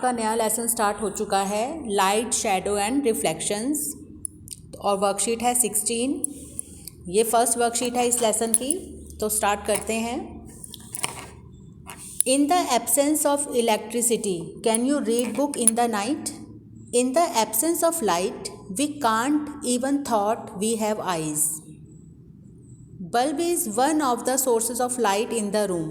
आपका नया lesson start हो चुका है, लाइट, शैडो एंड रिफ्लेक्शंस, और वर्कशीट है 16। ये फर्स्ट वर्कशीट है इस लेसन की, तो स्टार्ट करते हैं। In the absence of electricity can you read book in the night? In the absence of light we can't even thought we have eyes. Bulb is one of the sources of light in the room.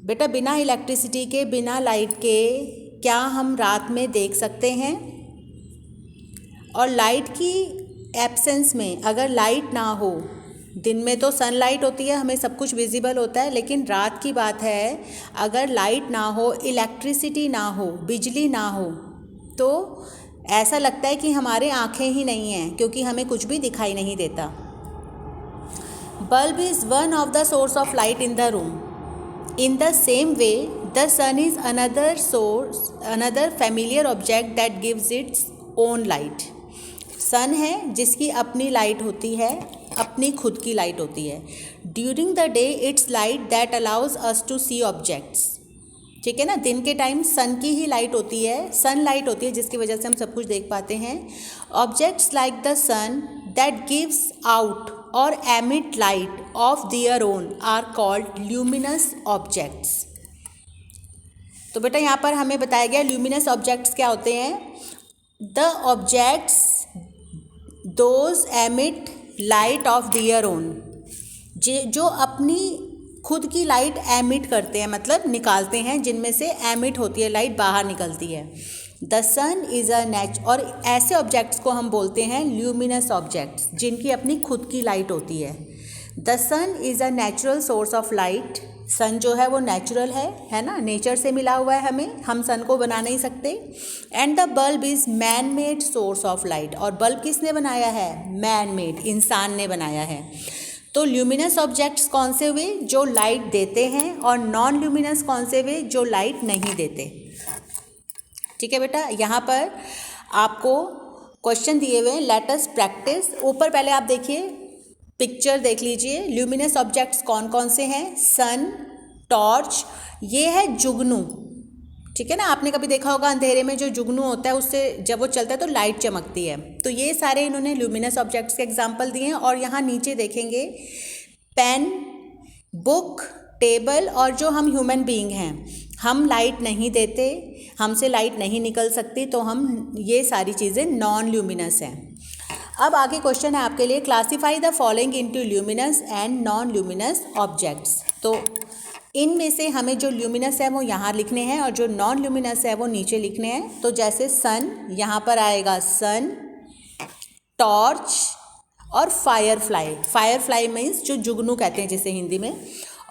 बेटा बिना electricity के, बिना light के क्या हम रात में देख सकते हैं? और लाइट की एब्सेंस में, अगर लाइट ना हो, दिन में तो सनलाइट होती है, हमें सब कुछ विजिबल होता है, लेकिन रात की बात है, अगर लाइट ना हो, इलेक्ट्रिसिटी ना हो, बिजली ना हो, तो ऐसा लगता है कि हमारे आँखें ही नहीं हैं, क्योंकि हमें कुछ भी दिखाई नहीं देता। Bulb is one of the source of light in the room. In the same way, the sun is another source, another familiar object that gives its own light. सन है जिसकी अपनी लाइट होती है, अपनी खुद की लाइट होती है। During the day, it's light that allows us to see objects. ठीक है ना, दिन के टाइम सन की ही लाइट होती है, सन लाइट होती है जिसकी वजह से हम सब कुछ देख पाते हैं। Objects like the sun that gives out or emit light of their own are called luminous objects. तो बेटा यहाँ पर हमें बताया गया luminous objects क्या होते हैं। The objects those emit light of their own, जो अपनी खुद की लाइट एमिट करते हैं, मतलब निकालते हैं, जिनमें से एमिट होती है, लाइट बाहर निकलती है। द सन इज़ और ऐसे ऑब्जेक्ट्स को हम बोलते हैं ल्यूमिनस ऑब्जेक्ट्स, जिनकी अपनी खुद की लाइट होती है। The sun is a natural source of light. Sun जो है वो नेचुरल है ना, नेचर से मिला हुआ है हमें, हम सन को बना नहीं सकते। And the bulb is man made source of light. और बल्ब किसने बनाया है? मैन मेड, इंसान ने बनाया है। तो ल्यूमिनस ऑब्जेक्ट्स कौन से हुए? जो लाइट देते हैं, और नॉन ल्यूमिनस कौन से हुए? जो लाइट नहीं देते। ठीक है बेटा, यहाँ पर आपको क्वेश्चन दिए हुए हैं, लेट अस प्रैक्टिस। ऊपर पहले आप देखिए, पिक्चर देख लीजिए। ल्यूमिनस ऑब्जेक्ट्स कौन कौन से हैं? सन, टॉर्च, ये है जुगनू। ठीक है ना, आपने कभी देखा होगा अंधेरे में जो जुगनू होता है, उससे जब वो चलता है तो लाइट चमकती है। तो ये सारे इन्होंने ल्यूमिनस ऑब्जेक्ट्स के एग्जाम्पल दिए हैं। और यहाँ नीचे देखेंगे पेन, बुक, टेबल, और जो हम ह्यूमन बीइंग हैं, हम लाइट नहीं देते, हमसे लाइट नहीं निकल सकती, तो हम ये सारी चीज़ें नॉन ल्यूमिनस हैं। अब आगे क्वेश्चन है आपके लिए, classify the following into luminous and non luminous objects. तो इनमें से हमें जो ल्यूमिनस है वो यहाँ लिखने हैं, और जो नॉन ल्यूमिनस है वो नीचे लिखने हैं। तो जैसे सन, यहाँ पर आएगा सन, टॉर्च और फायरफ्लाई। फायरफ्लाई मीन्स जो जुगनू कहते हैं जिसे हिंदी में।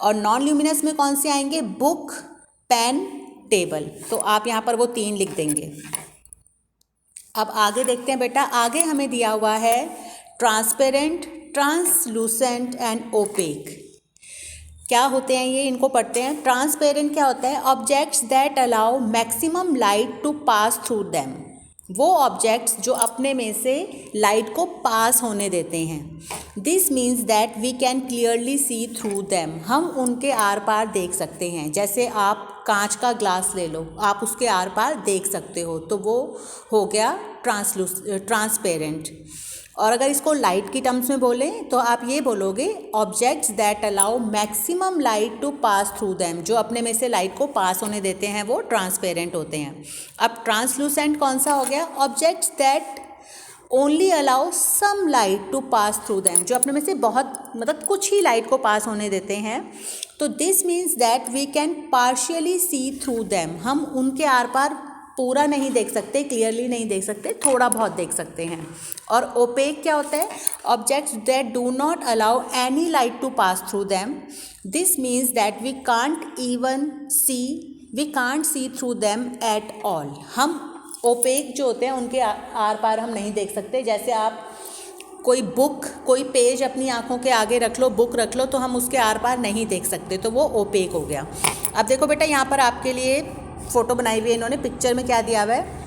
और नॉन ल्यूमिनस में कौन से आएंगे? Book, pen, table. तो आप यहाँ पर वो 3 लिख देंगे। अब आगे देखते हैं बेटा, आगे हमें दिया हुआ है ट्रांसपेरेंट, ट्रांसलूसेंट एंड ओपेक। क्या होते हैं ये, इनको पढ़ते हैं। ट्रांसपेरेंट क्या होता है? Objects that allow maximum light to pass through them. वो ऑब्जेक्ट्स जो अपने में से लाइट को पास होने देते हैं। This means that we can clearly see through them. हम उनके आर पार देख सकते हैं। जैसे आप कांच का ग्लास ले लो, आप उसके आर पार देख सकते हो, तो वो हो गया ट्रांसपेरेंट। और अगर इसको लाइट की टर्म्स में बोलें तो आप ये बोलोगे, objects that allow maximum light to pass through them. जो अपने में से लाइट को पास होने देते हैं वो ट्रांसपेरेंट होते हैं। अब ट्रांसलूसेंट कौन सा हो गया? Objects that only allow some light to pass through them. जो अपने में से बहुत, मतलब कुछ ही लाइट को पास होने देते हैं। तो this means that we can partially see through them. हम उनके आर पार पूरा नहीं देख सकते, क्लियरली नहीं देख सकते, थोड़ा बहुत देख सकते हैं। और ओपेक क्या होता है? Objects that do not allow any light to pass through them. This means that we can't see through them at all. हम ओपेक जो होते हैं उनके आर पार हम नहीं देख सकते। जैसे आप कोई बुक, कोई पेज अपनी आंखों के आगे रख लो, बुक रख लो, तो हम उसके आर पार नहीं देख सकते, तो वो ओपेक हो गया। अब देखो बेटा, यहाँ पर आपके लिए फ़ोटो बनाई हुई है इन्होंने। पिक्चर में क्या दिया हुआ है?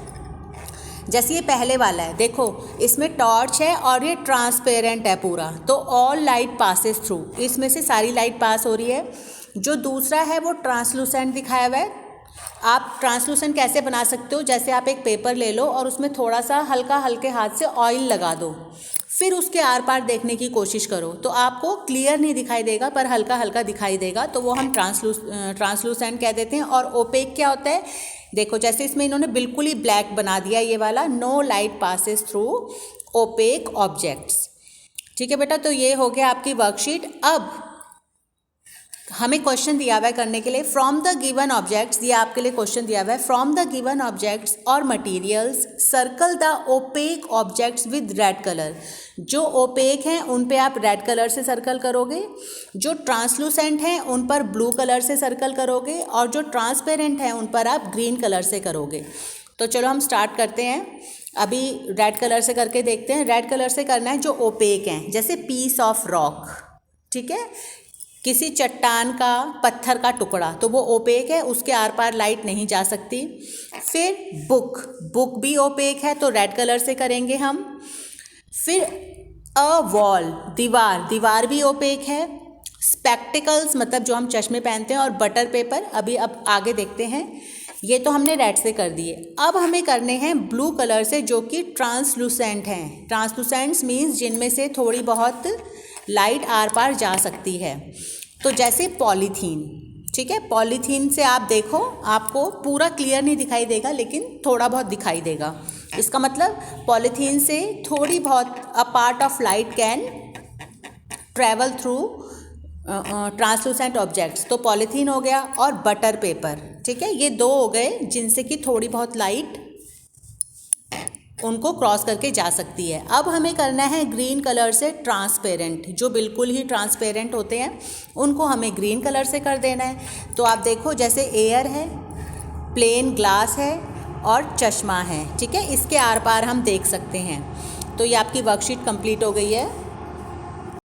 जैसे ये पहले वाला है, देखो इसमें टॉर्च है और ये ट्रांसपेरेंट है पूरा, तो ऑल लाइट पासेस थ्रू, इसमें से सारी लाइट पास हो रही है। जो दूसरा है वो ट्रांसलूसेंट दिखाया हुआ है। आप ट्रांसलूसेंट कैसे बना सकते हो, जैसे आप एक पेपर ले लो और उसमें थोड़ा सा हल्के हाथ से ऑयल लगा दो, फिर उसके आर पार देखने की कोशिश करो तो आपको क्लियर नहीं दिखाई देगा पर हल्का दिखाई देगा, तो वो हम ट्रांसलूसेंट कह देते हैं। और ओपेक क्या होता है, देखो जैसे इसमें इन्होंने बिल्कुल ही ब्लैक बना दिया ये वाला, no light passes through opaque objects. ठीक है बेटा, तो ये हो गया आपकी वर्कशीट। अब हमें क्वेश्चन दिया हुआ है करने के लिए, फ्रॉम द गिवन ऑब्जेक्ट्स, ये आपके लिए क्वेश्चन दिया हुआ है, फ्रॉम द गिवन ऑब्जेक्ट्स और materials circle the opaque objects with red colour. जो ओपेक हैं उन पे आप रेड कलर से सर्कल करोगे, जो ट्रांसलूसेंट हैं उन पर ब्लू कलर से सर्कल करोगे, और जो ट्रांसपेरेंट हैं उन पर आप ग्रीन कलर से करोगे। तो चलो हम स्टार्ट करते हैं। अभी रेड कलर से करके देखते हैं। रेड कलर से करना है जो ओपेक हैं, जैसे पीस ऑफ रॉक, ठीक है, किसी चट्टान का, पत्थर का टुकड़ा, तो वो ओपेक है, उसके आर पार लाइट नहीं जा सकती। फिर बुक भी ओपेक है तो रेड कलर से करेंगे हम। फिर अ वॉल, दीवार भी ओपेक है। स्पेक्टिकल्स मतलब जो हम चश्मे पहनते हैं, और बटर पेपर, अब आगे देखते हैं। ये तो हमने रेड से कर दिए। अब हमें करने हैं ब्लू कलर से जो कि ट्रांसलूसेंट हैं। ट्रांसलूसेंट्स मीन्स जिनमें से थोड़ी बहुत लाइट आर पार जा सकती है। तो जैसे पॉलीथीन, ठीक है, पॉलीथीन से आप देखो, आपको पूरा क्लियर नहीं दिखाई देगा लेकिन थोड़ा बहुत दिखाई देगा। इसका मतलब पॉलीथीन से थोड़ी बहुत a part of light can travel through translucent objects. तो पॉलीथीन हो गया और बटर पेपर, ठीक है, ये दो हो गए जिनसे कि थोड़ी बहुत लाइट उनको क्रॉस करके जा सकती है। अब हमें करना है ग्रीन कलर से ट्रांसपेरेंट, जो बिल्कुल ही ट्रांसपेरेंट होते हैं उनको हमें ग्रीन कलर से कर देना है। तो आप देखो जैसे एयर है, प्लेन ग्लास है और चश्मा है, ठीक है, इसके आर पार हम देख सकते हैं। तो ये आपकी वर्कशीट कंप्लीट हो गई है।